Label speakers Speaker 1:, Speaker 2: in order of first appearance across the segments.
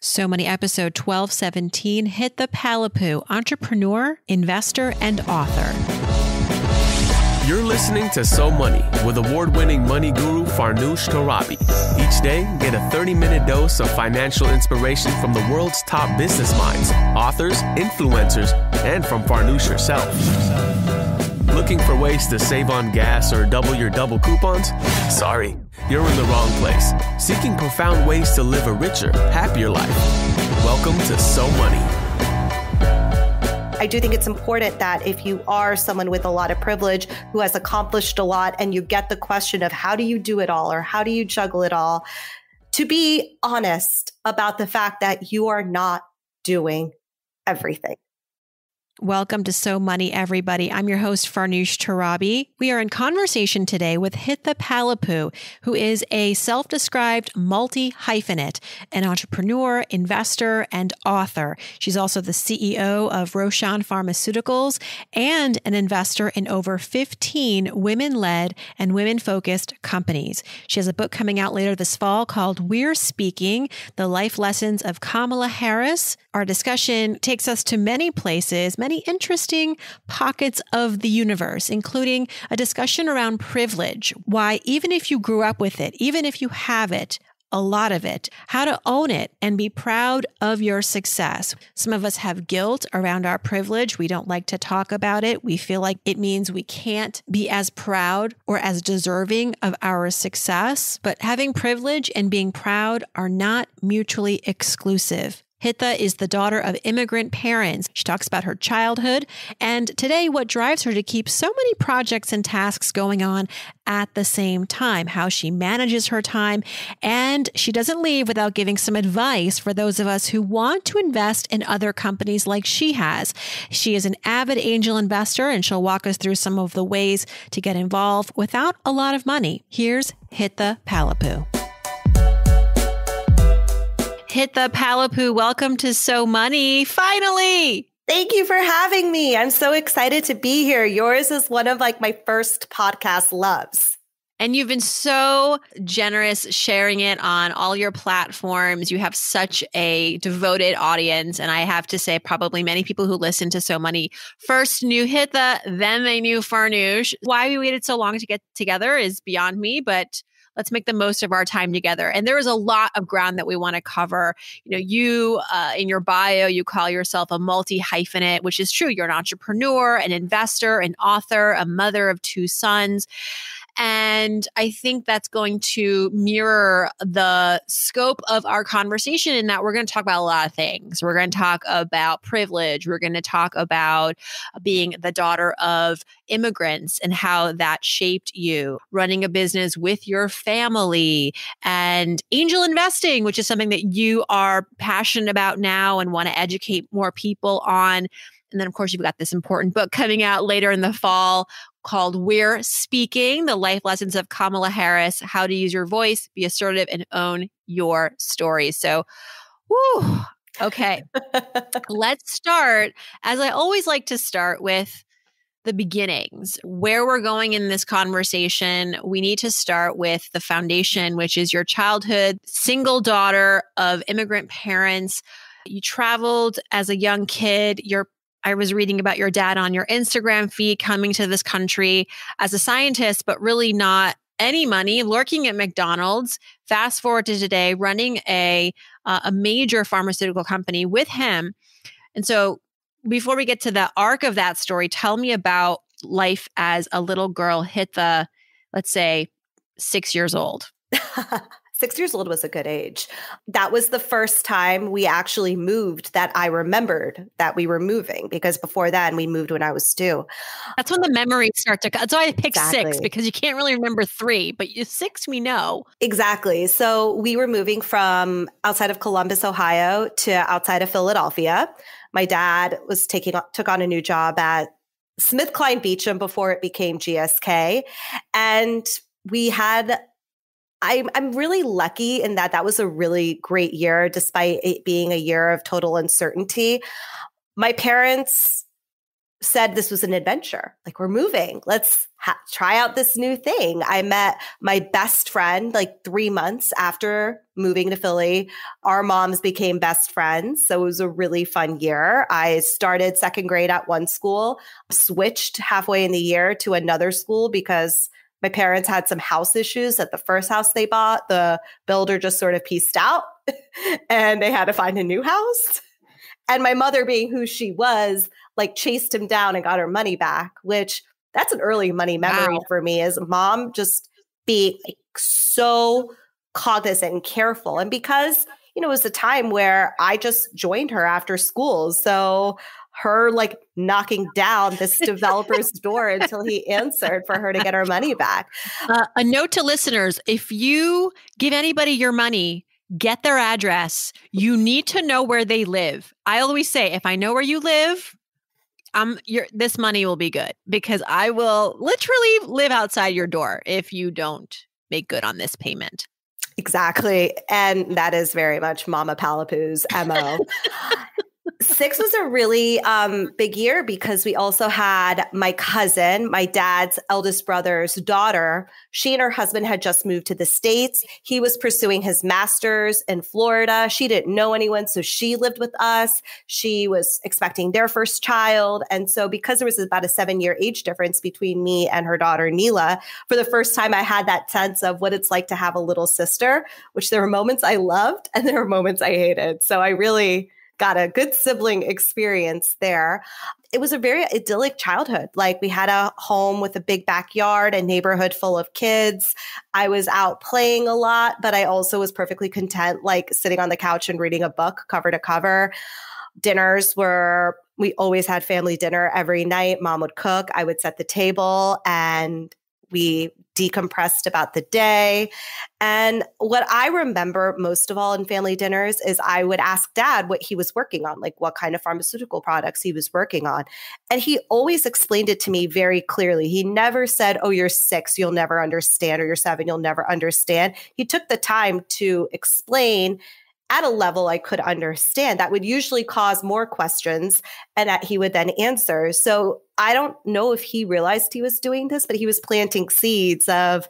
Speaker 1: So Money episode 1217, Hit the Palapoo, entrepreneur, investor, and author.
Speaker 2: You're listening to So Money with award-winning money guru Farnoosh Torabi. Each day, get a 30-minute dose of financial inspiration from the world's top business minds, authors, influencers, and from Farnoosh herself. Looking for ways to save on gas or double your double coupons? Sorry, you're in the wrong place. Seeking profound ways to live a richer, happier life. Welcome to So Money.
Speaker 3: I do think it's important that if you are someone with a lot of privilege who has accomplished a lot and you get the question of how do you do it all or how do you juggle it all, to be honest about the fact that you are not doing everything.
Speaker 1: Welcome to So Money, everybody. I'm your host, Farnoosh Torabi. We are in conversation today with Hit the Palapoo, who is a self-described multi-hyphenate, an entrepreneur, investor, and author. She's also the CEO of Roshan Pharmaceuticals and an investor in over 15 women-led and women-focused companies. She has a book coming out later this fall called We're Speaking, The Life Lessons of Kamala Harris. Our discussion takes us to many places, many interesting pockets of the universe, including a discussion around privilege, why even if you grew up with it, even if you have it, a lot of it, how to own it and be proud of your success. Some of us have guilt around our privilege. We don't like to talk about it. We feel like it means we can't be as proud or as deserving of our success. But having privilege and being proud are not mutually exclusive. Hitha is the daughter of immigrant parents. She talks about her childhood and today what drives her to keep so many projects and tasks going on at the same time, how she manages her time, and she doesn't leave without giving some advice for those of us who want to invest in other companies like she has. She is an avid angel investor and she'll walk us through some of the ways to get involved without a lot of money. Here's Hitha Palapoo. Hit the Palapoo. Welcome to So Money. Finally.
Speaker 3: Thank you for having me. I'm so excited to be here. Yours is one of my first podcast loves.
Speaker 1: And you've been so generous sharing it on all your platforms. You have such a devoted audience. And I have to say, probably many people who listen to So Money first knew Hitha, then they knew Farnoosh. Why we waited so long to get together is beyond me, but let's make the most of our time together. And there is a lot of ground that we want to cover. You know, you in your bio, you call yourself a multi-hyphenate, which is true. You're an entrepreneur, an investor, an author, a mother of 2 sons. And I think that's going to mirror the scope of our conversation in that we're going to talk about a lot of things. We're going to talk about privilege. We're going to talk about being the daughter of immigrants and how that shaped you, running a business with your family, and angel investing, which is something that you are passionate about now and want to educate more people on. And then, of course, you've got this important book coming out later in the fall called We're Speaking, The Life Lessons of Kamala Harris, How to Use Your Voice, Be Assertive, and Own Your Story. So, okay. Let's start, as I always like to start, with the beginnings. Where we're going in this conversation, we need to start with the foundation, which is your childhood, single daughter of immigrant parents. You traveled as a young kid. I was reading about your dad on your Instagram feed coming to this country as a scientist, but really not any money, lurking at McDonald's. Fast forward to today, running a major pharmaceutical company with him. And so before we get to the arc of that story, tell me about life as a little girl, Hitha, let's say 6 years old.
Speaker 3: 6 years old was a good age. That was the first time we actually moved that I remembered that we were moving, because before then we moved when I was 2.
Speaker 1: That's when the memories start to come. So I picked
Speaker 3: Exactly.
Speaker 1: 6 because you can't really remember 3, but 6 we know.
Speaker 3: Exactly. So we were moving from outside of Columbus, Ohio to outside of Philadelphia. My dad took on a new job at SmithKline Beecham before it became GSK. And I'm really lucky in that was a really great year, despite it being a year of total uncertainty. My parents said this was an adventure. Like, we're moving. Let's try out this new thing. I met my best friend like 3 months after moving to Philly. Our moms became best friends. So it was a really fun year. I started second grade at one school, switched halfway in the year to another school because my parents had some house issues at the first house they bought. The builder just sort of pieced out and they had to find a new house. And my mother, being who she was, like chased him down and got her money back, which that's an early money memory for me, is mom just being like so cognizant and careful. And because, it was a time where I just joined her after school. So her like knocking down this developer's door until he answered for her to get her money back.
Speaker 1: A note to listeners, if you give anybody your money, get their address. You need to know where they live. I always say, if I know where you live, this money will be good, because I will literally live outside your door if you don't make good on this payment.
Speaker 3: Exactly. And that is very much Mama Palapoo's MO. 6 was a really big year because we also had my cousin, my dad's eldest brother's daughter. She and her husband had just moved to the States. He was pursuing his master's in Florida. She didn't know anyone, so she lived with us. She was expecting their first child. And so because there was about a 7-year age difference between me and her daughter, Neela, for the first time, I had that sense of what it's like to have a little sister, which there were moments I loved and there were moments I hated. So I really got a good sibling experience there. It was a very idyllic childhood. Like, we had a home with a big backyard, a neighborhood full of kids. I was out playing a lot, but I also was perfectly content, like sitting on the couch and reading a book cover to cover. We always had family dinner every night. Mom would cook. I would set the table and we decompressed about the day. And what I remember most of all in family dinners is I would ask Dad what he was working on, like what kind of pharmaceutical products he was working on. And he always explained it to me very clearly. He never said, oh, you're 6, you'll never understand, or you're 7, you'll never understand. He took the time to explain at a level I could understand that would usually cause more questions and that he would then answer. So I don't know if he realized he was doing this, but he was planting seeds of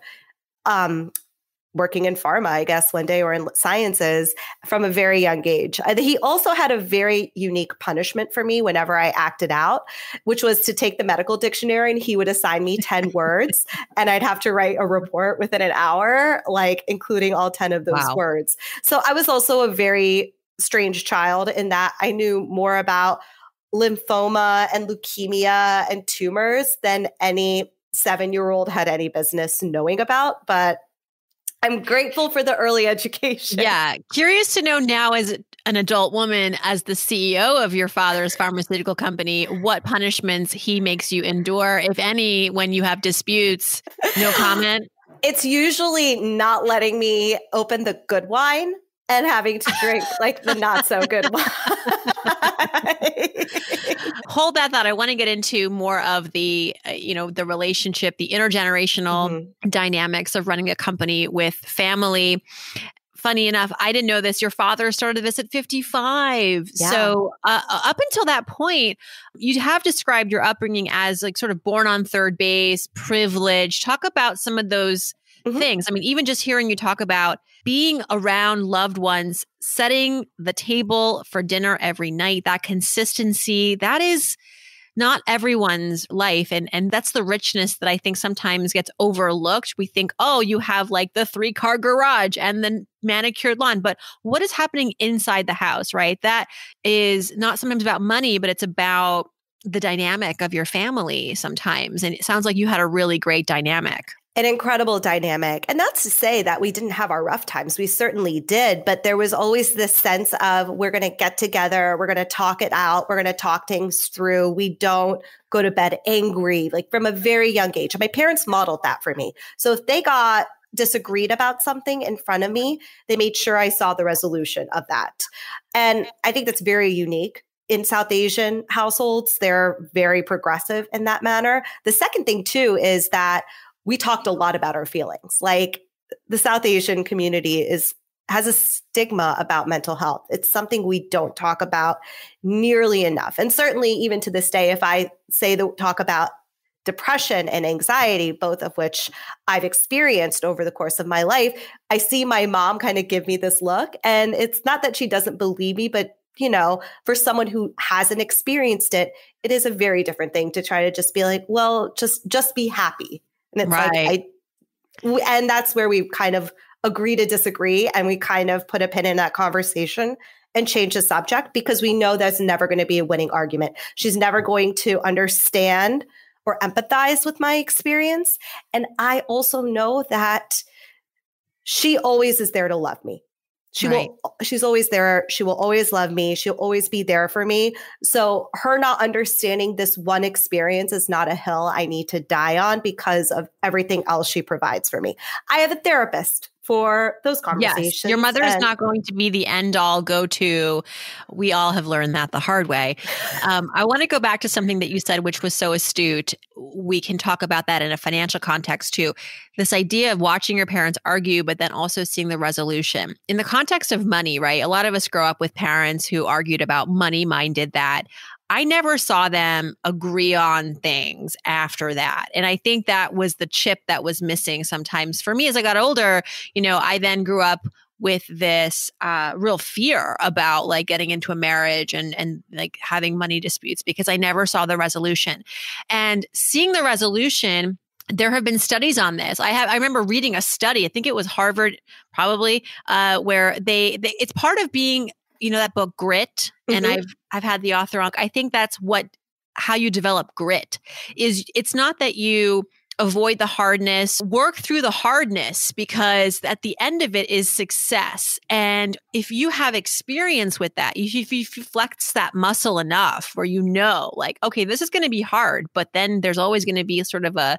Speaker 3: working in pharma, I guess, one day, or in sciences from a very young age. He also had a very unique punishment for me whenever I acted out, which was to take the medical dictionary and he would assign me 10 words and I'd have to write a report within an hour, like including all 10 of those words. So I was also a very strange child in that I knew more about lymphoma and leukemia and tumors than any 7-year-old had any business knowing about. But I'm grateful for the early education.
Speaker 1: Yeah. Curious to know now, as an adult woman, as the CEO of your father's pharmaceutical company, what punishments he makes you endure, if any, when you have disputes. No comment?
Speaker 3: It's usually not letting me open the good wine and having to drink like the not so good wine.
Speaker 1: Hold that thought. I want to get into more of the, the relationship, the intergenerational dynamics of running a company with family. Funny enough, I didn't know this. Your father started this at 55. Yeah. So up until that point, you have described your upbringing as like sort of born on third base, privileged. Talk about some of those things. I mean, even just hearing you talk about being around loved ones, setting the table for dinner every night, that consistency, that is not everyone's life. And that's the richness that I think sometimes gets overlooked. We think, oh, you have like the 3-car garage and the manicured lawn. But what is happening inside the house, right? That is not sometimes about money, but it's about the dynamic of your family sometimes. And it sounds like you had a really great dynamic.
Speaker 3: An incredible dynamic. And that's to say that we didn't have our rough times. We certainly did. But there was always this sense of we're going to get together. We're going to talk it out. We're going to talk things through. We don't go to bed angry, like from a very young age. And my parents modeled that for me. So if they got disagreed about something in front of me, they made sure I saw the resolution of that. And I think that's very unique. In South Asian households, they're very progressive in that manner. The second thing, too, is that we talked a lot about our feelings. Like, the South Asian community is has a stigma about mental health. It's something we don't talk about nearly enough. And certainly even to this day, if I talk about depression and anxiety, both of which I've experienced over the course of my life, I see my mom kind of give me this look. And it's not that she doesn't believe me, but for someone who hasn't experienced it, it is a very different thing to try to just be like, well, just be happy. And it's
Speaker 1: right.
Speaker 3: and that's where we kind of agree to disagree. And we kind of put a pin in that conversation and change the subject, because we know that's never going to be a winning argument. She's never going to understand or empathize with my experience. And I also know that she always is there to love me. She's always there. She will always love me. She'll always be there for me. So her not understanding this one experience is not a hill I need to die on because of everything else she provides for me. I have a therapist for those conversations.
Speaker 1: Yes, your mother is not going to be the end all go to. We all have learned that the hard way. I want to go back to something that you said, which was so astute. We can talk about that in a financial context too. This idea of watching your parents argue, but then also seeing the resolution. In the context of money, right? A lot of us grow up with parents who argued about money. Mine did that. I never saw them agree on things after that. And I think that was the chip that was missing sometimes for me as I got older. I then grew up with this real fear about like getting into a marriage and like having money disputes because I never saw the resolution. And seeing the resolution, there have been studies on this. I remember reading a study, I think it was Harvard probably, where it's part of being, that book Grit. Mm-hmm. And I've had the author on. I think that's how you develop grit is. It's not that you avoid the hardness, work through the hardness, because at the end of it is success. And if you have experience with that, if you flex that muscle enough where like, okay, this is going to be hard, but then there's always going to be sort of a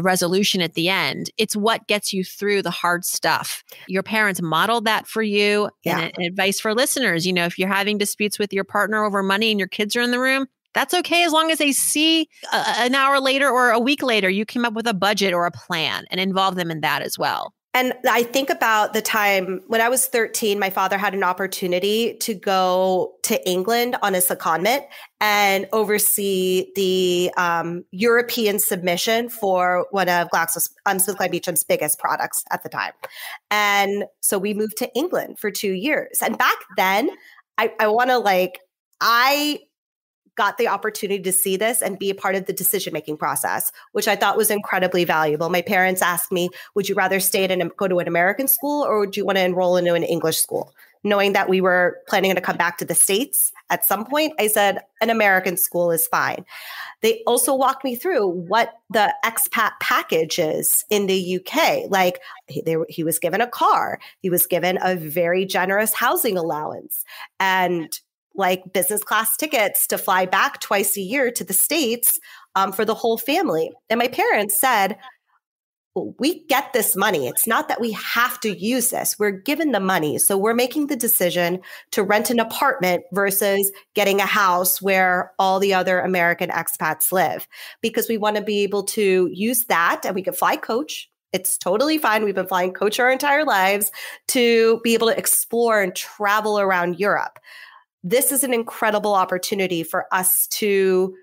Speaker 1: resolution at the end. It's what gets you through the hard stuff. Your parents modeled that for you. Yeah. And advice for listeners, if you're having disputes with your partner over money and your kids are in the room, that's okay as long as they see an hour later or a week later, you came up with a budget or a plan and involve them in that as well.
Speaker 3: And I think about the time when I was 13, my father had an opportunity to go to England on a secondment and oversee the European submission for one of GlaxoSmithKlineBeechham's biggest products at the time. And so we moved to England for 2 years. And back then, I got the opportunity to see this and be a part of the decision-making process, which I thought was incredibly valuable. My parents asked me, would you rather go to an American school or would you want to enroll into an English school? Knowing that we were planning to come back to the States at some point, I said, an American school is fine. They also walked me through what the expat package is in the UK. Like he was given a car. He was given a very generous housing allowance and like business class tickets to fly back twice a year to the States for the whole family. And my parents said, well, we get this money. It's not that we have to use this. We're given the money. So we're making the decision to rent an apartment versus getting a house where all the other American expats live, because we want to be able to use that and we can fly coach. It's totally fine. We've been flying coach our entire lives to be able to explore and travel around Europe. This is an incredible opportunity for us to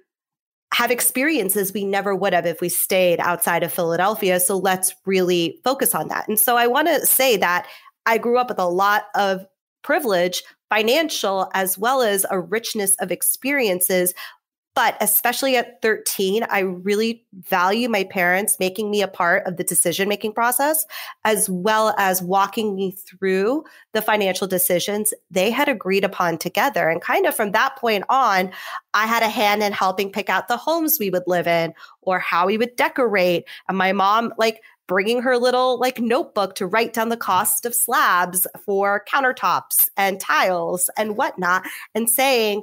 Speaker 3: have experiences we never would have if we stayed outside of Philadelphia. So let's really focus on that. And so I want to say that I grew up with a lot of privilege, financial, as well as a richness of experiences. But especially at 13, I really value my parents making me a part of the decision-making process, as well as walking me through the financial decisions they had agreed upon together. And kind of from that point on, I had a hand in helping pick out the homes we would live in or how we would decorate. And my mom, bringing her little notebook to write down the cost of slabs for countertops and tiles and whatnot, and saying,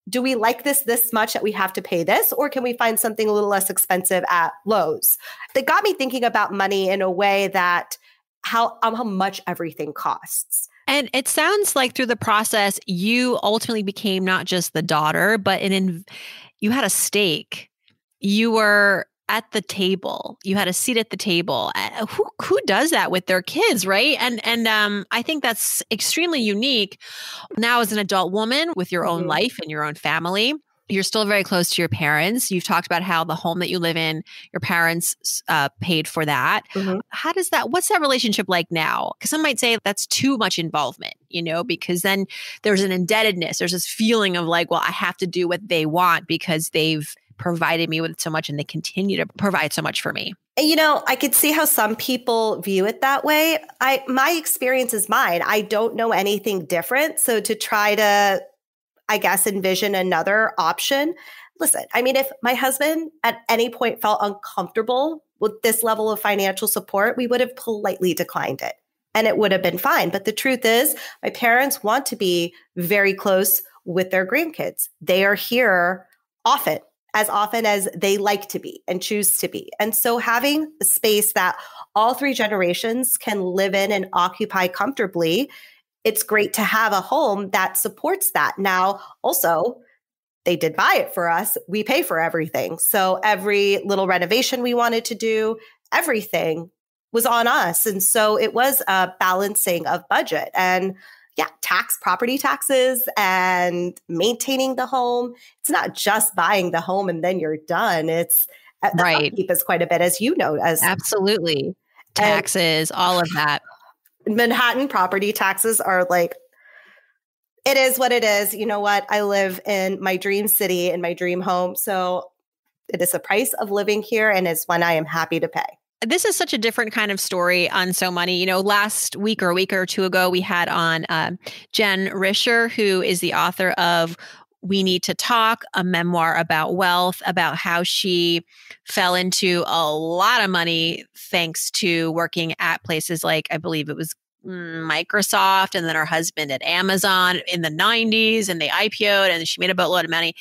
Speaker 3: do we like this much that we have to pay this, or can we find something a little less expensive at Lowe's? That got me thinking about money in a way that how much everything costs.
Speaker 1: And it sounds like through the process, you ultimately became not just the daughter, but you had a stake. You were at the table. You had a seat at the table. Who does that with their kids, right? And I think that's extremely unique. Now, as an adult woman with your own life and your own family, you're still very close to your parents. You've talked about how the home that you live in, your parents paid for that. How does that, what's that relationship like now? Because some might say that's too much involvement, because then there's an indebtedness. There's this feeling of like, well, I have to do what they want because they've provided me with so much and they continue to provide so much for me.
Speaker 3: I could see how some people view it that way. My experience is mine. I don't know anything different. So to try to, I guess, envision another option. Listen, I mean, if my husband at any point felt uncomfortable with this level of financial support, we would have politely declined it and it would have been fine. But the truth is, my parents want to be very close with their grandkids. They are here often as they like to be and choose to be. And so having a space that all three generations can live in and occupy comfortably, it's great to have a home that supports that. Now, also, they did buy it for us. We pay for everything. So every little renovation we wanted to do, everything was on us. And so it was a balancing of budget and property taxes and maintaining the home. It's not just buying the home and then you're done. It's the upkeep is quite a bit, as you know.
Speaker 1: Absolutely. Taxes, all of that.
Speaker 3: Manhattan property taxes are like, it is what it is. You know what? I live in my dream city, in my dream home. So it is the price of living here and it's one I am happy to pay.
Speaker 1: This is such a different kind of story on So Money. Last week or a week or two ago, we had on Jen Risher, who is the author of We Need to Talk, a memoir about wealth, about how she fell into a lot of money thanks to working at places like, I believe it was Microsoft, and then her husband at Amazon in the 90s, and they IPO'd and she made a boatload of money.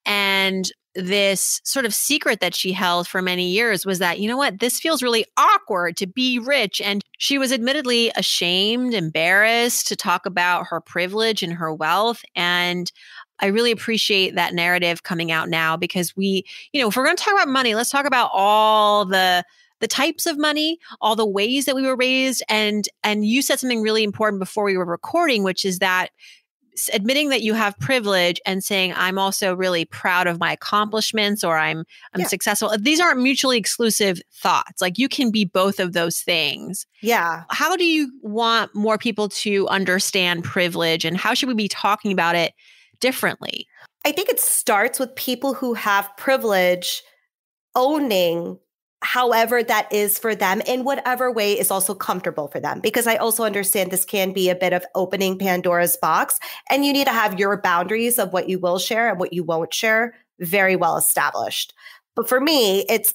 Speaker 1: And this sort of secret that she held for many years was that, this feels really awkward to be rich. And she was admittedly ashamed, embarrassed to talk about her privilege and her wealth. And I really appreciate that narrative coming out now because if we're going to talk about money, let's talk about all the types of money, all the ways that we were raised. And you said something really important before we were recording, which is that admitting that you have privilege and saying, I'm also really proud of my accomplishments or I'm successful. These aren't mutually exclusive thoughts. Like you can be both of those things.
Speaker 3: Yeah.
Speaker 1: How do you want more people to understand privilege and how should we be talking about it differently?
Speaker 3: I think it starts with people who have privilege owning however that is for them in whatever way is also comfortable for them. Because I also understand this can be a bit of opening Pandora's box and you need to have your boundaries of what you will share and what you won't share very well established. But for me, it's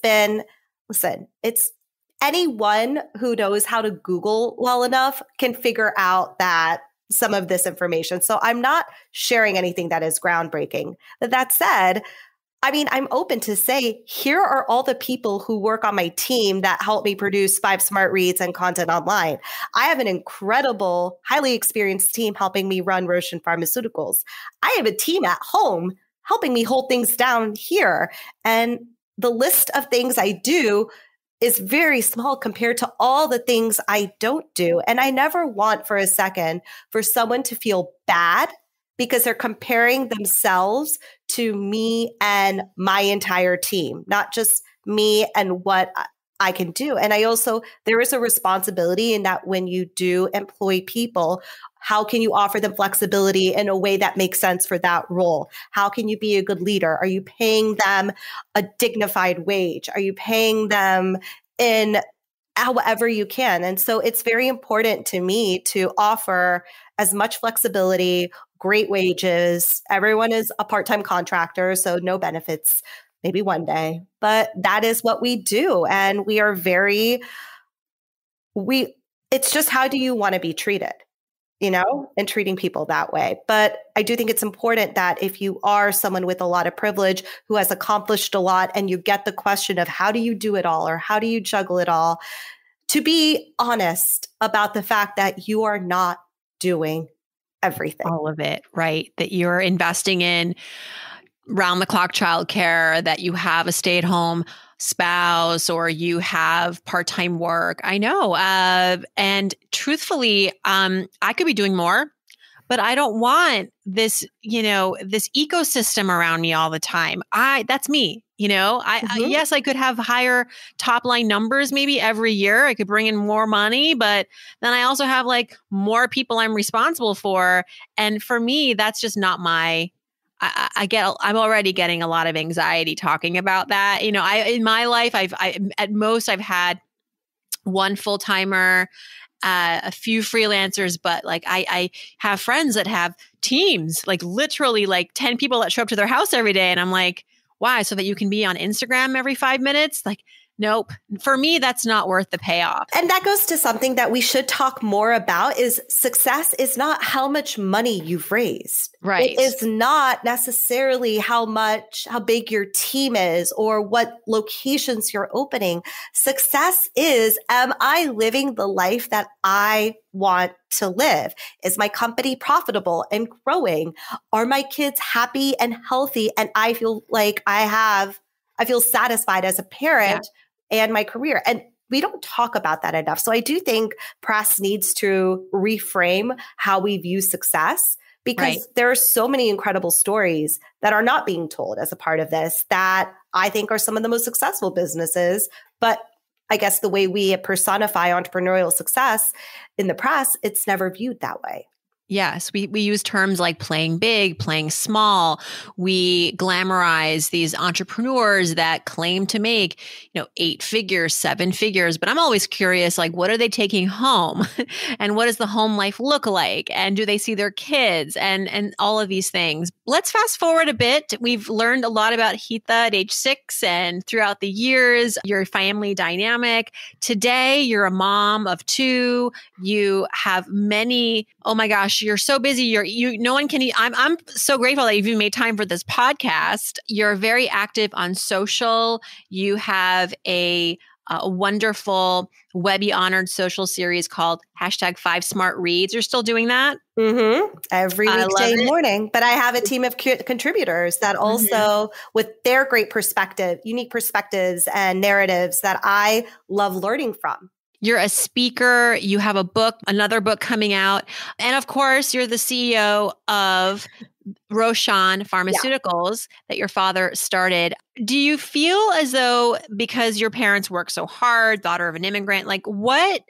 Speaker 3: anyone who knows how to Google well enough can figure out that some of this information. So I'm not sharing anything that is groundbreaking. That said, I'm open to say, here are all the people who work on my team that help me produce 5 smart reads and content online. I have an incredible, highly experienced team helping me run Roshan Pharmaceuticals. I have a team at home helping me hold things down here. And the list of things I do is very small compared to all the things I don't do. And I never want for a second for someone to feel bad because they're comparing themselves to me and my entire team, not just me and what I can do. And there is a responsibility in that when you do employ people, how can you offer them flexibility in a way that makes sense for that role? How can you be a good leader? Are you paying them a dignified wage? Are you paying them in however you can? And so it's very important to me to offer as much flexibility, great wages. Everyone is a part-time contractor, so no benefits, maybe one day. But that is what we do. And we are it's just how do you want to be treated, and treating people that way. But I do think it's important that if you are someone with a lot of privilege who has accomplished a lot and you get the question of how do you do it all or how do you juggle it all, to be honest about the fact that you are not doing everything.
Speaker 1: All of it, right? That you're investing in round-the-clock childcare, that you have a stay-at-home spouse or you have part-time work. I know. And truthfully, I could be doing more, but I don't want this, this ecosystem around me all the time. That's me. Yes, I could have higher top line numbers maybe every year. I could bring in more money, but then I also have like more people I'm responsible for. And for me, that's just not I'm already getting a lot of anxiety talking about that. In my life, I've had one full-timer, a few freelancers, but like I have friends that have teams, like literally like 10 people that show up to their house every day. And I'm like, why? So that you can be on Instagram every 5 minutes? Like, nope. For me, that's not worth the payoff.
Speaker 3: And that goes to something that we should talk more about is success is not how much money you've raised.
Speaker 1: Right.
Speaker 3: It is not necessarily how big your team is or what locations you're opening. Success is, am I living the life that I want to live? Is my company profitable and growing? Are my kids happy and healthy? And I feel like I feel satisfied as a parent and my career. And we don't talk about that enough. So I do think press needs to reframe how we view success because there are so many incredible stories that are not being told as a part of this that I think are some of the most successful businesses. But I guess the way we personify entrepreneurial success in the press, it's never viewed that way.
Speaker 1: Yes, we use terms like playing big, playing small. We glamorize these entrepreneurs that claim to make, 8 figures, 7 figures. But I'm always curious, like, what are they taking home? And what does the home life look like? And do they see their kids? And all of these things. Let's fast forward a bit. We've learned a lot about Hita at age 6 and throughout the years, your family dynamic. Today, you're a mom of 2. You have many, oh my gosh, you're so busy. No one can eat. I'm so grateful that you've even made time for this podcast. You're very active on social. You have a wonderful Webby honored social series called #5SmartReads. You're still doing that?
Speaker 3: Mm-hmm. Every weekday morning. But I have a team of contributors that also, with their great perspective, unique perspectives and narratives that I love learning from.
Speaker 1: You're a speaker. You have a book, another book coming out. And of course, you're the CEO of Roshan Pharmaceuticals that your father started. Do you feel as though because your parents work so hard, daughter of an immigrant, like what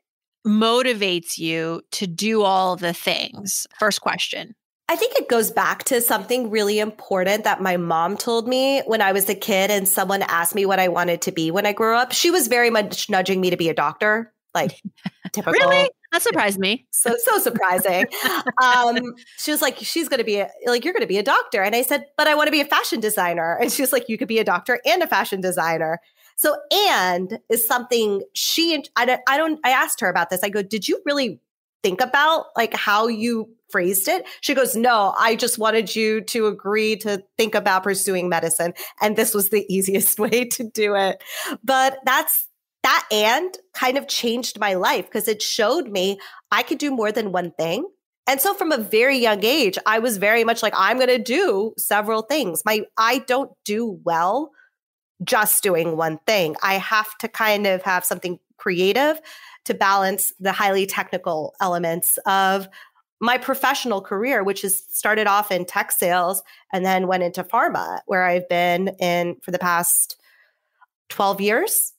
Speaker 1: motivates you to do all the things? First question.
Speaker 3: I think it goes back to something really important that my mom told me when I was a kid and someone asked me what I wanted to be when I grew up. She was very much nudging me to be a doctor, like typical.
Speaker 1: Really? That surprised me.
Speaker 3: So surprising. She was like, you're going to be a doctor. And I said, but I want to be a fashion designer. And she was like, you could be a doctor and a fashion designer. So, and is something I asked her about this. I go, did you really think about like how you phrased it? She goes, no, I just wanted you to agree to think about pursuing medicine. And this was the easiest way to do it. But that and kind of changed my life because it showed me I could do more than one thing. And so from a very young age, I was very much like, I'm going to do several things. I don't do well just doing one thing. I have to kind of have something creative to balance the highly technical elements of my professional career, which has started off in tech sales and then went into pharma, where I've been in for the past 12 years.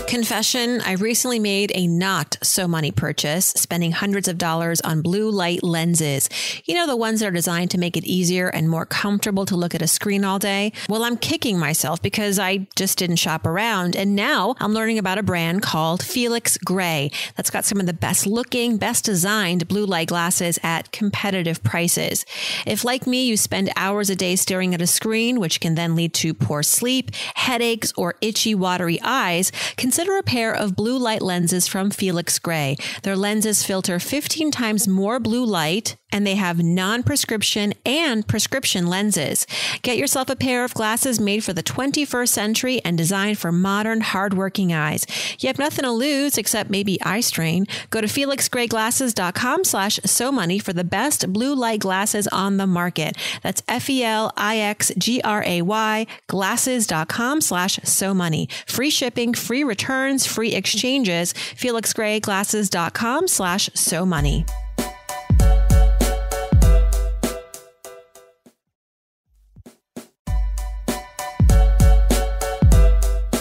Speaker 1: Confession, I recently made a not so money purchase, spending hundreds of dollars on blue light lenses. You know, the ones that are designed to make it easier and more comfortable to look at a screen all day. Well, I'm kicking myself because I just didn't shop around. And now I'm learning about a brand called Felix Gray that's got some of the best looking, best designed blue light glasses at competitive prices. If like me, you spend hours a day staring at a screen, which can then lead to poor sleep, headaches, or itchy, watery eyes, consider consider a pair of blue light lenses from Felix Gray. Their lenses filter 15 times more blue light, and they have non-prescription and prescription lenses. Get yourself a pair of glasses made for the 21st century and designed for modern, hardworking eyes. You have nothing to lose except maybe eye strain. Go to felixgrayglasses.com/SoMoney for the best blue light glasses on the market. That's FELIXGRAY glasses.com/SoMoney. Free shipping, free returns, free exchanges. felixgrayglasses.com/SoMoney.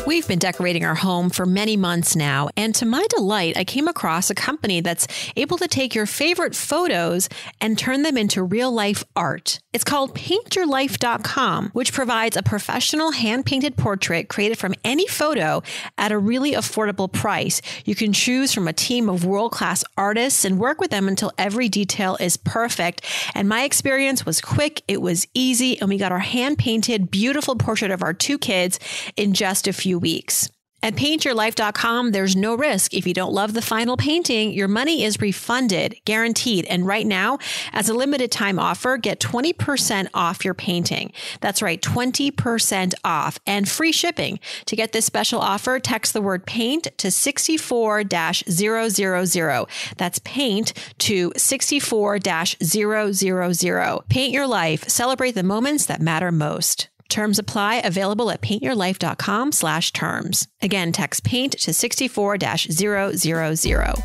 Speaker 1: We've been decorating our home for many months now, and to my delight, I came across a company that's able to take your favorite photos and turn them into real-life art. It's called paintyourlife.com, which provides a professional hand-painted portrait created from any photo at a really affordable price. You can choose from a team of world-class artists and work with them until every detail is perfect. And my experience was quick, it was easy, and we got our hand-painted, beautiful portrait of our two kids in just a few weeks. At paintyourlife.com, there's no risk. If you don't love the final painting, your money is refunded, guaranteed. And right now, as a limited time offer, get 20% off your painting. That's right, 20% off and free shipping. To get this special offer, text the word paint to 64-000. That's paint to 64-000. Paint your life. Celebrate the moments that matter most. Terms apply. Available at paintyourlife.com/terms. Again, text paint to 64-000.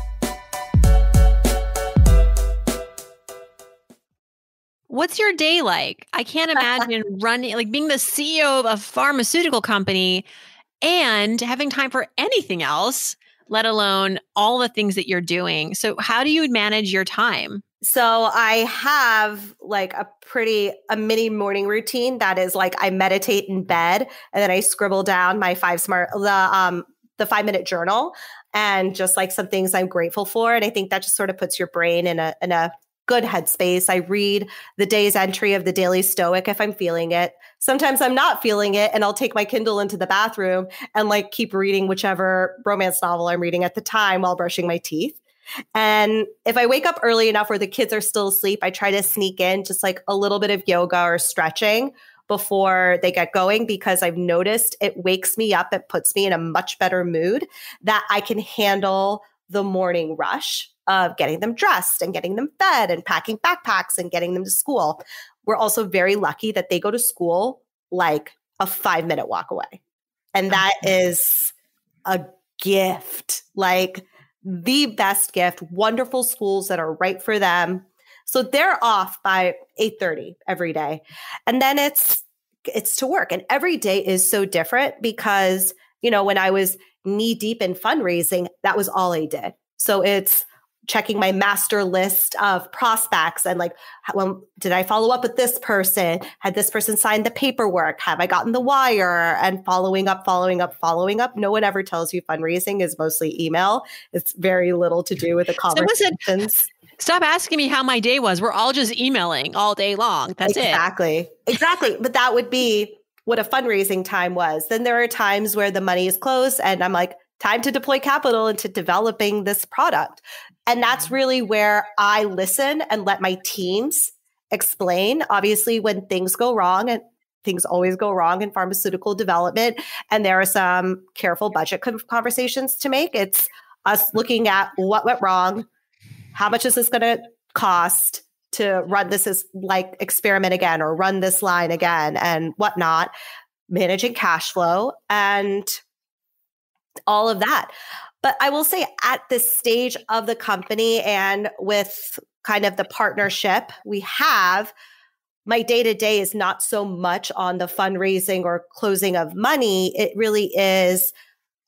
Speaker 1: What's your day like? I can't imagine being the CEO of a pharmaceutical company and having time for anything else, let alone all the things that you're doing. So how do you manage your time?
Speaker 3: So I have like a mini morning routine that is like I meditate in bed and then I scribble down my the 5-minute journal and just like some things I'm grateful for. And I think that just sort of puts your brain in a good headspace. I read the day's entry of the Daily Stoic if I'm feeling it. Sometimes I'm not feeling it and I'll take my Kindle into the bathroom and like keep reading whichever romance novel I'm reading at the time while brushing my teeth. And if I wake up early enough where the kids are still asleep, I try to sneak in just like a little bit of yoga or stretching before they get going, because I've noticed it wakes me up. It puts me in a much better mood that I can handle the morning rush of getting them dressed and getting them fed and packing backpacks and getting them to school. We're also very lucky that they go to school like a 5-minute walk away. And that is a gift. Like, the best gift, wonderful schools that are right for them. So they're off by 8:30 every day. And then it's to work. And every day is so different because, when I was knee deep in fundraising, that was all I did. So it's checking my master list of prospects and like, well, did I follow up with this person? Had this person signed the paperwork? Have I gotten the wire? And following up. No one ever tells you fundraising is mostly email. It's very little to do with the conversations.
Speaker 1: Stop asking me how my day was. We're all just emailing all day long. That's
Speaker 3: Exactly. But that would be what a fundraising time was. Then there are times where the money is closed and I'm like, time to deploy capital into developing this product. And that's really where I listen and let my teams explain. Obviously, when things go wrong, and things always go wrong in pharmaceutical development, and there are some careful budget conversations to make, it's us looking at what went wrong, how much is this going to cost to run this as like experiment again or run this line again and whatnot, managing cash flow and all of that. But I will say at this stage of the company and with kind of the partnership we have, my day-to-day is not so much on the fundraising or closing of money. It really is,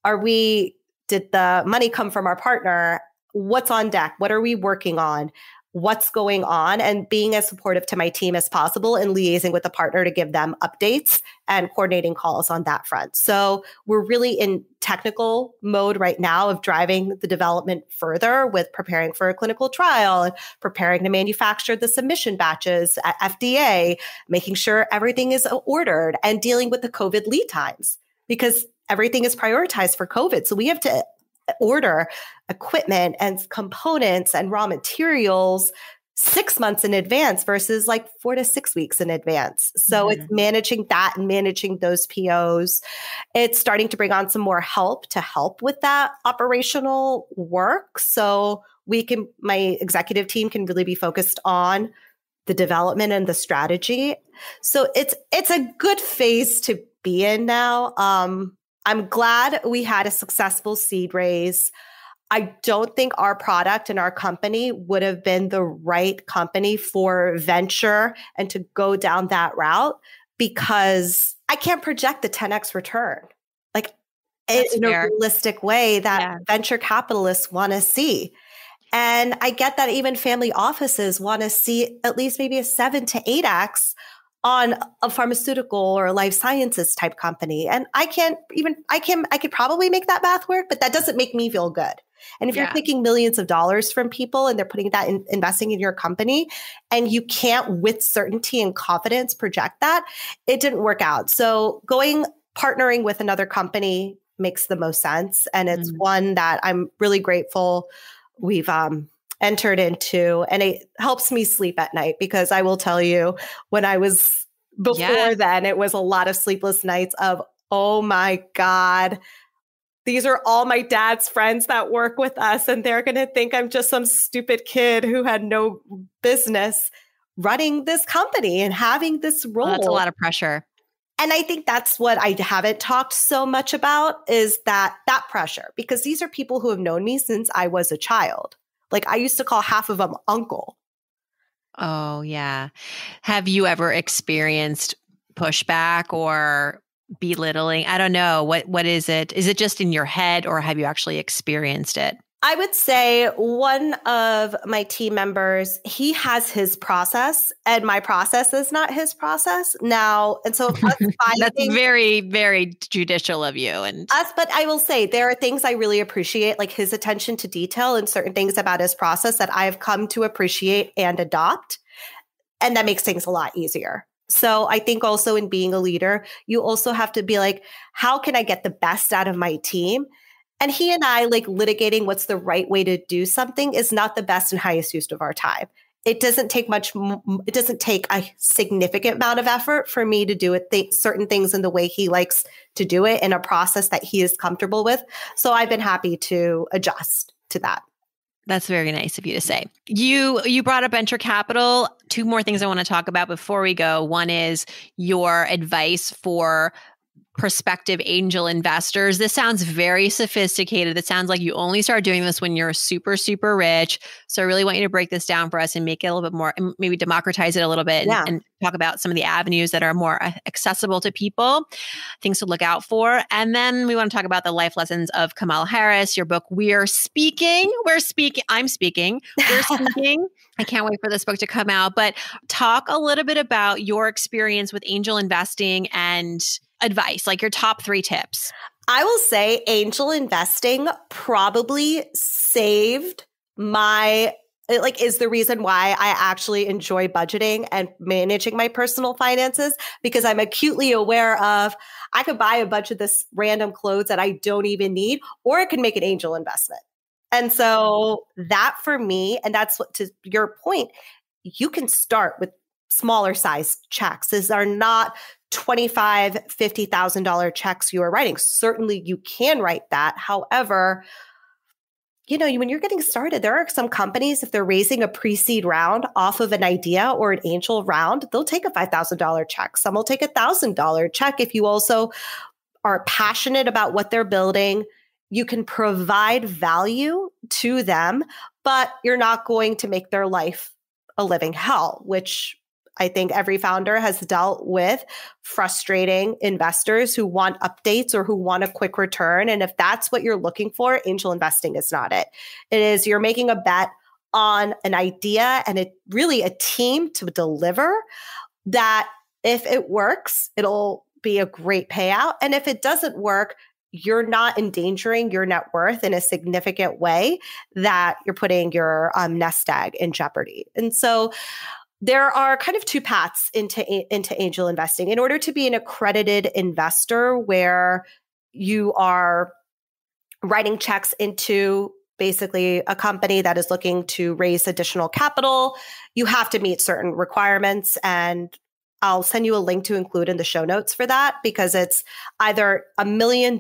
Speaker 3: did the money come from our partner? What's on deck? What are we working on? What's going on? And being as supportive to my team as possible and liaising with the partner to give them updates and coordinating calls on that front. So we're really in technical mode right now of driving the development further with preparing for a clinical trial and preparing to manufacture the submission batches at FDA, making sure everything is ordered and dealing with the COVID lead times. Because everything is prioritized for COVID. So we have to order equipment and components and raw materials 6 months in advance versus like 4 to 6 weeks in advance. So it's managing that and managing those POs. It's starting to bring on some more help to help with that operational work. So my executive team can really be focused on the development and the strategy. So it's a good phase to be in now. I'm glad we had a successful seed raise. I don't think our product and our company would have been the right company for venture and to go down that route because I can't project the 10x return, like in a realistic way that venture capitalists want to see. And I get that even family offices want to see at least maybe a 7 to 8x on a pharmaceutical or life sciences type company. And I could probably make that math work, but that doesn't make me feel good. And if you're taking millions of dollars from people and they're putting that in investing in your company and you can't with certainty and confidence project that, it didn't work out. So partnering with another company makes the most sense. And it's one that I'm really grateful we've entered into, and it helps me sleep at night because I will tell you when I was before then, it was a lot of sleepless nights of, oh my God, these are all my dad's friends that work with us. And they're going to think I'm just some stupid kid who had no business running this company and having this role.
Speaker 1: Well, that's a lot of pressure.
Speaker 3: And I think that's what I haven't talked so much about is that pressure, because these are people who have known me since I was a child. Like I used to call half of them uncle.
Speaker 1: Oh, yeah. Have you ever experienced pushback or belittling? I don't know. What is it? Is it just in your head or have you actually experienced it?
Speaker 3: I would say one of my team members, he has his process and my process is not his process now. And so
Speaker 1: that's very, very judicial of you.
Speaker 3: But I will say there are things I really appreciate, like his attention to detail and certain things about his process that I've come to appreciate and adopt. And that makes things a lot easier. So I think also in being a leader, you also have to be like, how can I get the best out of my team? And he and I, like litigating what's the right way to do something is not the best and highest use of our time. It doesn't take it doesn't take a significant amount of effort for me to do certain things in the way he likes to do it in a process that he is comfortable with. So I've been happy to adjust to that.
Speaker 1: That's very nice of you to say. You brought up venture capital. Two more things I want to talk about before we go. One is your advice for prospective angel investors. This sounds very sophisticated. It sounds like you only start doing this when you're super, super rich. So I really want you to break this down for us and make it a little bit more, and maybe democratize it a little bit and talk about some of the avenues that are more accessible to people, things to look out for. And then we want to talk about the life lessons of Kamala Harris, your book, We're Speaking. I'm speaking. We're speaking. I can't wait for this book to come out, but talk a little bit about your experience with angel investing and advice, like your top 3 tips.
Speaker 3: I will say angel investing probably saved is the reason why I actually enjoy budgeting and managing my personal finances, because I'm acutely aware of I could buy a bunch of this random clothes that I don't even need, or I could make an angel investment. And so that for me, and that's what, to your point, you can start with smaller size checks. These are not $25,000, $50,000 checks you are writing. Certainly you can write that. However, when you're getting started, there are some companies, if they're raising a pre-seed round off of an idea or an angel round, they'll take a $5,000 check. Some will take $1,000 check. If you also are passionate about what they're building, you can provide value to them, but you're not going to make their life a living hell, which I think every founder has dealt with, frustrating investors who want updates or who want a quick return. And if that's what you're looking for, angel investing is not it. It is you're making a bet on an idea and really a team to deliver that if it works, it'll be a great payout. And if it doesn't work, you're not endangering your net worth in a significant way that you're putting your nest egg in jeopardy. And so there are kind of 2 paths into angel investing. In order to be an accredited investor where you are writing checks into basically a company that is looking to raise additional capital, you have to meet certain requirements. And I'll send you a link to include in the show notes for that, because it's either $1 million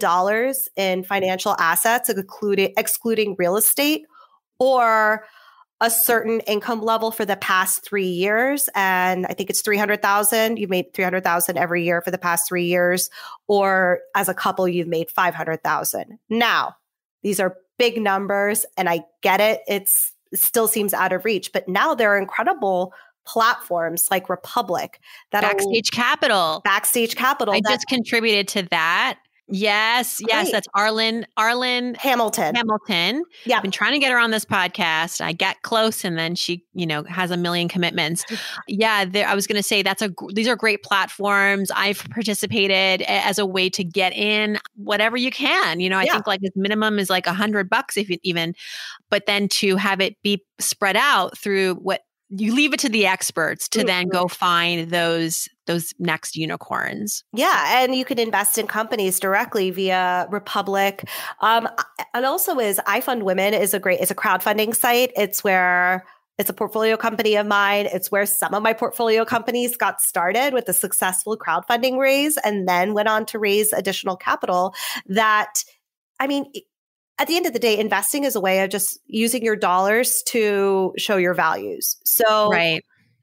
Speaker 3: in financial assets, excluding real estate, or a certain income level for the past 3 years. And I think it's 300,000. You've made 300,000 every year for the past 3 years, or as a couple, you've made 500,000. Now, these are big numbers, and I get it. It still seems out of reach, but now there are incredible platforms like Republic that
Speaker 1: Backstage Capital. I just contributed to that. Yes. Great. Yes. That's Arlen
Speaker 3: Hamilton.
Speaker 1: Yeah. I've been trying to get her on this podcast. I get close, and then she, has a million commitments. Yeah. I was going to say these are great platforms. I've participated as a way to get in whatever you can. I think like the minimum is like $100 if you even, but then to have it be spread out through what you leave it to the experts to then go find those next unicorns.
Speaker 3: Yeah. And you can invest in companies directly via Republic. And also iFund Women is a crowdfunding site. It's a portfolio company of mine. It's where some of my portfolio companies got started with a successful crowdfunding raise and then went on to raise additional capital at the end of the day, investing is a way of just using your dollars to show your values. So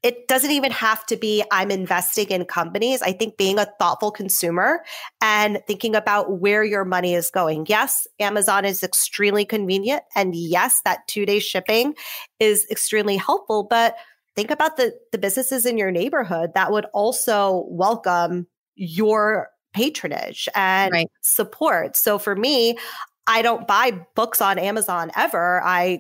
Speaker 3: it doesn't even have to be I'm investing in companies. I think being a thoughtful consumer and thinking about where your money is going. Yes, Amazon is extremely convenient. And yes, that 2-day shipping is extremely helpful. But think about the businesses in your neighborhood that would also welcome your patronage and support. So for me, I don't buy books on Amazon ever. I,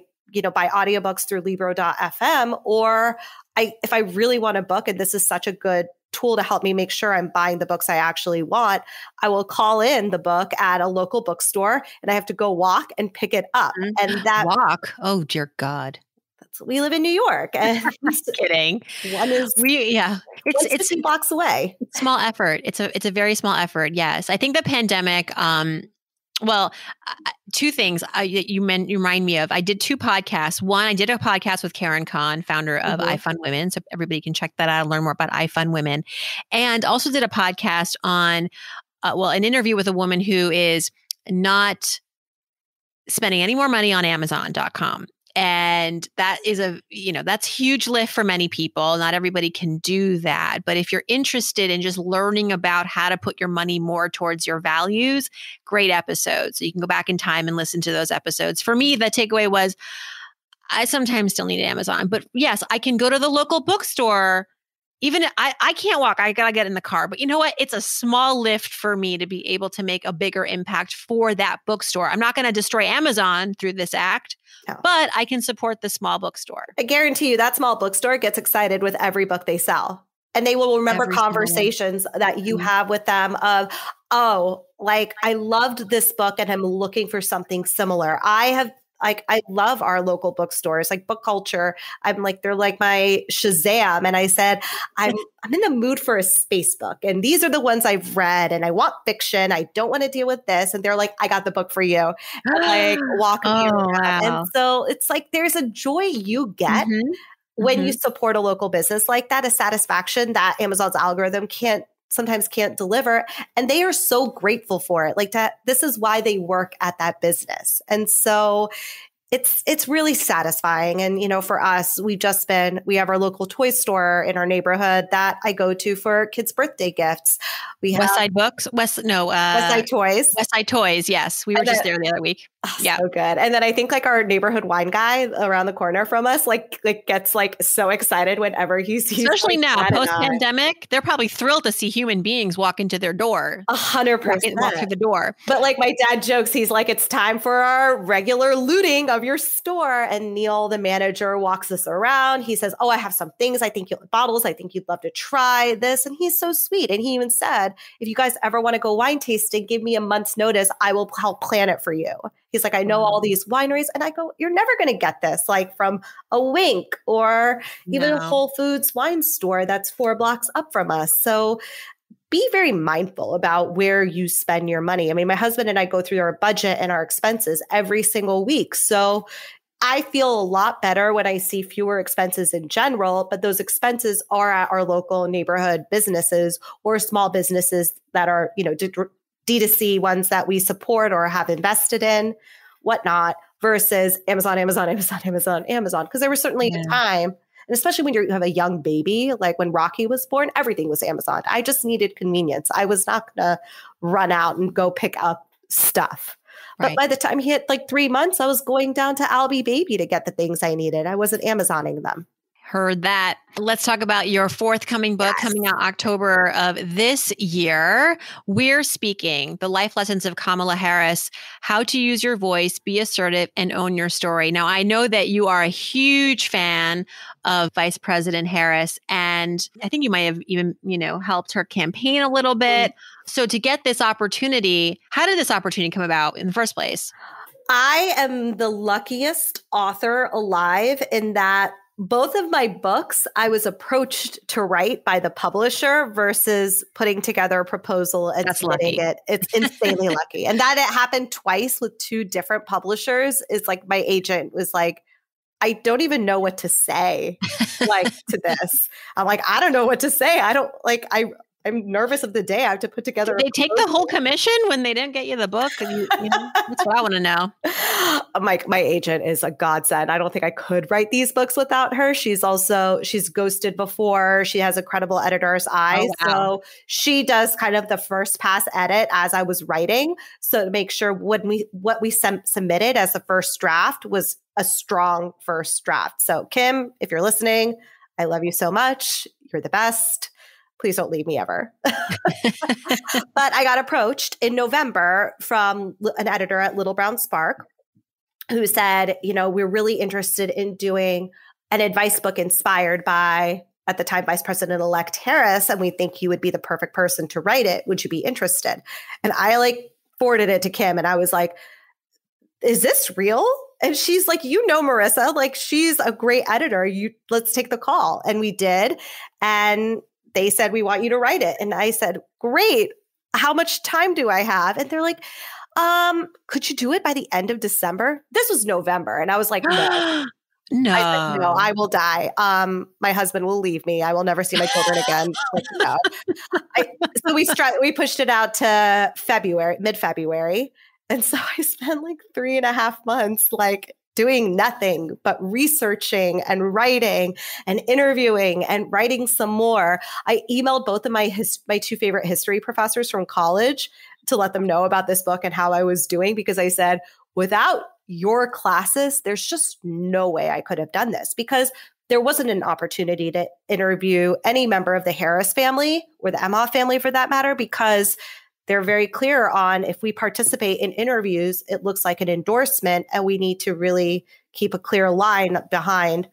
Speaker 3: buy audiobooks through Libro.fm, or if I really want a book, and this is such a good tool to help me make sure I'm buying the books I actually want, I will call in the book at a local bookstore, and I have to go walk and pick it up. And that
Speaker 1: walk. Oh, dear God.
Speaker 3: We live in New York. And
Speaker 1: just kidding.
Speaker 3: It's 2 blocks away.
Speaker 1: It's small effort. It's a very small effort. Yes. I think the pandemic, well, 2 things you remind me of. I did 2 podcasts. One, I did a podcast with Karen Kahn, founder of iFund Women. So everybody can check that out and learn more about iFund Women. And also did a podcast on, an interview with a woman who is not spending any more money on Amazon.com. And that is that's huge lift for many people. Not everybody can do that. But if you're interested in just learning about how to put your money more towards your values, great episodes. So you can go back in time and listen to those episodes. For me, the takeaway was I sometimes still need Amazon. But yes, I can go to the local bookstore. Even I can't walk. I got to get in the car. But you know what? It's a small lift for me to be able to make a bigger impact for that bookstore. I'm not going to destroy Amazon through this act. No. But I can support the small bookstore.
Speaker 3: I guarantee you that small bookstore gets excited with every book they sell. And they will remember conversations that you have with them of, I loved this book and I'm looking for something similar. I love our local bookstores, like Book Culture. They're like my Shazam. And I said, I'm in the mood for a space book. And these are the ones I've read and I want fiction. I don't want to deal with this. And they're like, I got the book for you. And walk me around. Wow. And so it's like, there's a joy you get when you support a local business like that, a satisfaction that Amazon's algorithm sometimes can't deliver. And they are so grateful for it. This is why they work at that business. And so it's really satisfying. And, for us, we have our local toy store in our neighborhood that I go to for kids' birthday gifts. We have
Speaker 1: West Side Books, West Side Toys. West Side Toys. Yes. We were just there the other week. Yeah.
Speaker 3: So good. And then I think our neighborhood wine guy around the corner from us, gets so excited whenever he sees.
Speaker 1: Especially now, post-pandemic, they're probably thrilled to see human beings walk into their door.
Speaker 3: 100%.
Speaker 1: Walk through the door.
Speaker 3: But my dad jokes, he's like, it's time for our regular looting of your store. And Neil, the manager, walks us around. He says, I have some things bottles I think you'd love to try this. And he's so sweet. And he even said, if you guys ever want to go wine tasting, give me a month's notice. I will help plan it for you. He's like, I know all these wineries. And I go, you're never going to get this from a Wink or even a Whole Foods wine store that's 4 blocks up from us. So be very mindful about where you spend your money. I mean, my husband and I go through our budget and our expenses every single week. So I feel a lot better when I see fewer expenses in general, but those expenses are at our local neighborhood businesses or small businesses that are, D2C ones that we support or have invested in, whatnot, versus Amazon. Because there was certainly a time, and especially when you have a young baby, like when Rocky was born, everything was Amazon. I just needed convenience. I was not going to run out and go pick up stuff. But by the time he hit like 3 months, I was going down to Albie Baby to get the things I needed. I wasn't Amazoning them.
Speaker 1: Heard that. Let's talk about your forthcoming book coming out October of this year. We're Speaking, The Life Lessons of Kamala Harris, How to Use Your Voice, Be Assertive, and Own Your Story. Now, I know that you are a huge fan of Vice President Harris, and I think you might have even, helped her campaign a little bit. So to get this opportunity, how did this opportunity come about in the first place?
Speaker 3: I am the luckiest author alive in that both of my books, I was approached to write by the publisher versus putting together a proposal and submitting it. It's insanely lucky. And that it happened twice with two different publishers is like my agent was like, I don't even know what to say to this. I'm like, I don't know what to say. I'm nervous of the day I have to put together.
Speaker 1: Did they take the whole commission when they didn't get you the book? That's what I want to know.
Speaker 3: My agent is a godsend. I don't think I could write these books without her. She's ghosted before. She has a credible editor's eye.
Speaker 1: Oh, wow.
Speaker 3: So she does kind of the first pass edit as I was writing. So to make sure what we submitted as the first draft was a strong first draft. So Kim, if you're listening, I love you so much. You're the best. Please don't leave me ever. But I got approached in November from an editor at Little Brown Spark who said, we're really interested in doing an advice book inspired by, at the time, Vice President-elect Harris, and we think you would be the perfect person to write it. Would you be interested? And I forwarded it to Kim and I was like, is this real? And she's like, Marissa, she's a great editor. Let's take the call. And we did. And they said, we want you to write it. And I said, great. How much time do I have? And they're like, could you do it by the end of December? This was November. And I was like, no.
Speaker 1: No.
Speaker 3: I said, no, I will die. My husband will leave me. I will never see my children again. No. So we pushed it out to mid-February. And so I spent 3.5 months doing nothing but researching and writing and interviewing and writing some more. I emailed both of my two favorite history professors from college to let them know about this book and how I was doing, because I said, without your classes, there's just no way I could have done this, because there wasn't an opportunity to interview any member of the Harris family or the Emhoff family for that matter, because they're very clear on if we participate in interviews, it looks like an endorsement, and we need to really keep a clear line behind,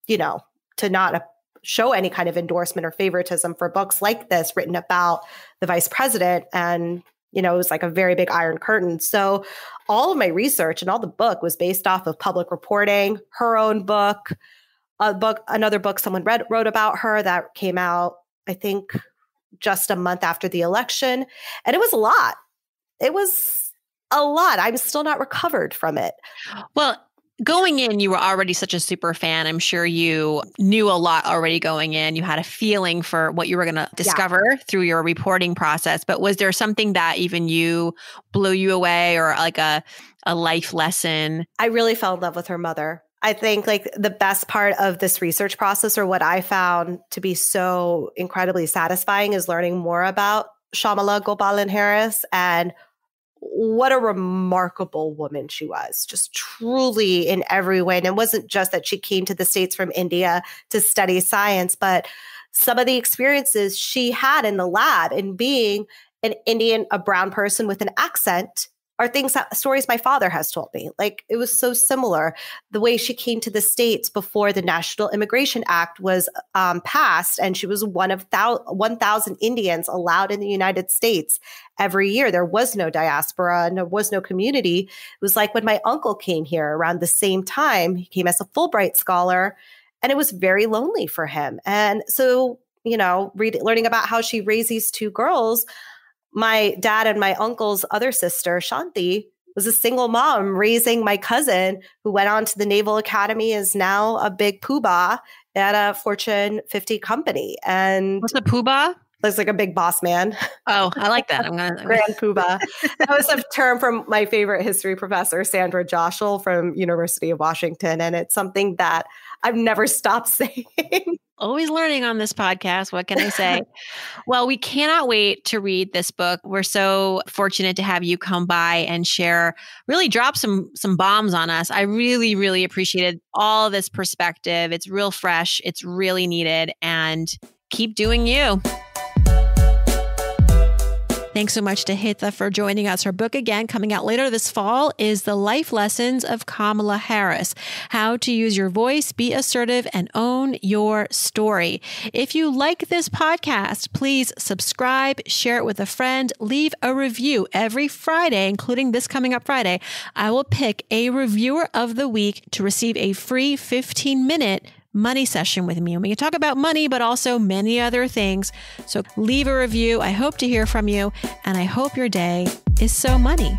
Speaker 3: to not show any kind of endorsement or favoritism for books like this written about the vice president. And, it was like a very big iron curtain. So all of my research and all the book was based off of public reporting, her own book, another book someone wrote about her that came out, I think, just a month after the election. And it was a lot. I'm still not recovered from it.
Speaker 1: Well, going in, you were already such a super fan. I'm sure you knew a lot already going in. You had a feeling for what you were going to discover through your reporting process. But was there something that even blew you away, or a life lesson? I
Speaker 3: really fell in love with her mother. I think the best part of this research process, or what I found to be so incredibly satisfying, is learning more about Shamala Gopalan Harris and what a remarkable woman she was, just truly in every way. And it wasn't just that she came to the States from India to study science, but some of the experiences she had in the lab in being an Indian, a brown person with an accent, are stories my father has told me. It was so similar. The way she came to the States before the National Immigration Act was passed, and she was one of 1,000 Indians allowed in the United States every year. There was no diaspora and there was no community. It was like when my uncle came here around the same time. He came as a Fulbright scholar, and it was very lonely for him. And so learning about how she raised these two girls, my dad and my uncle's other sister, Shanti, was a single mom raising my cousin who went on to the Naval Academy, is now a big poobah at a Fortune 50 company. And
Speaker 1: what's a poobah?
Speaker 3: Looks like a big boss man.
Speaker 1: Oh, I like that.
Speaker 3: Grand poobah. That was a term from my favorite history professor, Sandra Joshel from University of Washington. And it's something that I've never stopped saying.
Speaker 1: Always learning on this podcast. What can I say? Well, we cannot wait to read this book. We're so fortunate to have you come by and share, really drop some bombs on us. I really, really appreciated all this perspective. It's real fresh. It's really needed. And keep doing you. Thanks so much to Hitha for joining us. Her book, again, coming out later this fall, is The Life Lessons of Kamala Harris: How to Use Your Voice, Be Assertive, and Own Your Story. If you like this podcast, please subscribe, share it with a friend, leave a review. Every Friday, including this coming up Friday, I will pick a reviewer of the week to receive a free 15-minute money session with me. And we can talk about money, but also many other things. So leave a review. I hope to hear from you, and I hope your day is so money.